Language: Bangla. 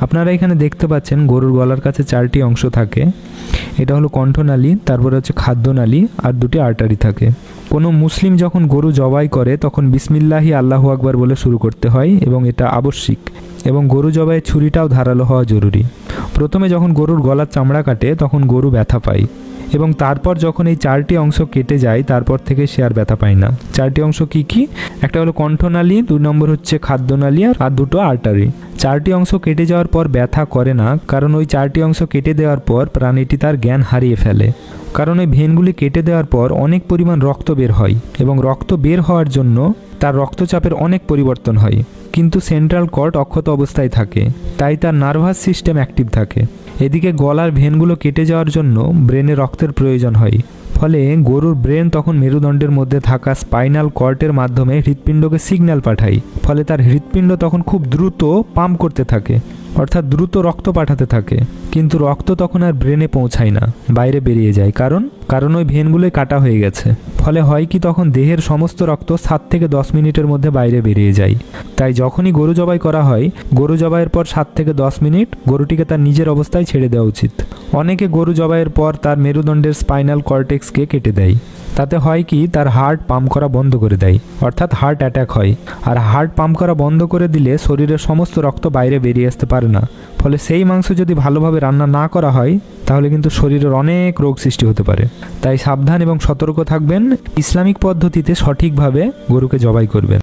আপনারা এখানে দেখতে পাচ্ছেন গরুর গলার কাছে 4টি অংশ থাকে। এটা হলো কণ্ঠনালী, তারপরে হচ্ছে খাদ্যনালী, আর 2টি আর্টারি থাকে। কোনো মুসলিম যখন গরু জবাই করে তখন বিসমিল্লাহি আল্লাহু আকবার বলে শুরু করতে হয় এবং এটা আবশ্যিক। এবং গরু জবাইয়ের ছুরিটাও ধারালো হওয়া জরুরি। প্রথমে যখন গরুর গলার চামড়া কাটে তখন গরু ব্যথা পায়, এবং তারপর যখন এই 4টি অংশ কেটে যায় তারপর থেকে সে আর ব্যথা পায় না। 4টি অংশ কি কি? একটা হলো কণ্ঠনালী, 2 নম্বর হচ্ছে খাদ্যনালী, আর 2টো আর্টারি। 4টি অংশ কেটে যাওয়ার পর ব্যথা করে না, কারণ ওই 4টি অংশ কেটে দেওয়ার পর প্রাণীটি তার জ্ঞান হারিয়ে ফেলে। কারণ ওই ভেনগুলি কেটে দেওয়ার পর অনেক পরিমাণ রক্ত বের হয়, এবং রক্ত বের হওয়ার জন্য তার রক্তচাপের অনেক পরিবর্তন হয়, কিন্তু সেন্ট্রাল কর্ড অক্ষত অবস্থায় থাকে, তাই তার নার্ভাস সিস্টেম অ্যাক্টিভ থাকে। এদিকে গলার ভেনগুলো কেটে যাওয়ার জন্য ব্রেনে রক্তের প্রয়োজন হয়, ফলে গরুর ব্রেন তখন মেরুদণ্ডের মধ্যে থাকা স্পাইনাল কর্ডের মাধ্যমে হৃৎপিণ্ডকে সিগন্যাল পাঠায়, ফলে তার হৃৎপিণ্ড তখন খুব দ্রুত পাম্প করতে থাকে, অর্থাৎ দ্রুত রক্ত পাঠাতে থাকে। কিন্তু রক্ত তখন আর ব্রেনে পৌঁছায় না, বাইরে বেরিয়ে যায়। কারণ ওই ভেনগুলোই কাটা হয়ে গেছে। ফলে হয় কি, তখন দেহের সমস্ত রক্ত 7 থেকে 10 মিনিটের মধ্যে বাইরে বেরিয়ে যায়। তাই যখনই গরু জবাই করা হয়, গরু জবাইয়ের পর 7 থেকে 10 মিনিট গরুটিকে তার নিজের অবস্থায় ছেড়ে দেওয়া উচিত। অনেকে গরু জবাইয়ের পর তার মেরুদণ্ডের স্পাইনাল কর্টেক্সকে কেটে দেয়। তাতে হয় কি, তার হার্ট পাম্প করা বন্ধ করে দেয়, অর্থাৎ হার্ট অ্যাটাক হয়। আর হার্ট পাম্প করা বন্ধ করে দিলে শরীরের সমস্ত রক্ত বাইরে বেরিয়ে আসতে পারে না। ফলে সেই মাংস যদি ভালোভাবে রান্না না করা হয় তাহলে কিন্তু শরীরের অনেক রোগ সৃষ্টি হতে পারে। তাই সাবধান এবং সতর্ক থাকবেন, ইসলামিক পদ্ধতিতে সঠিকভাবে গরুকে জবাই করবেন।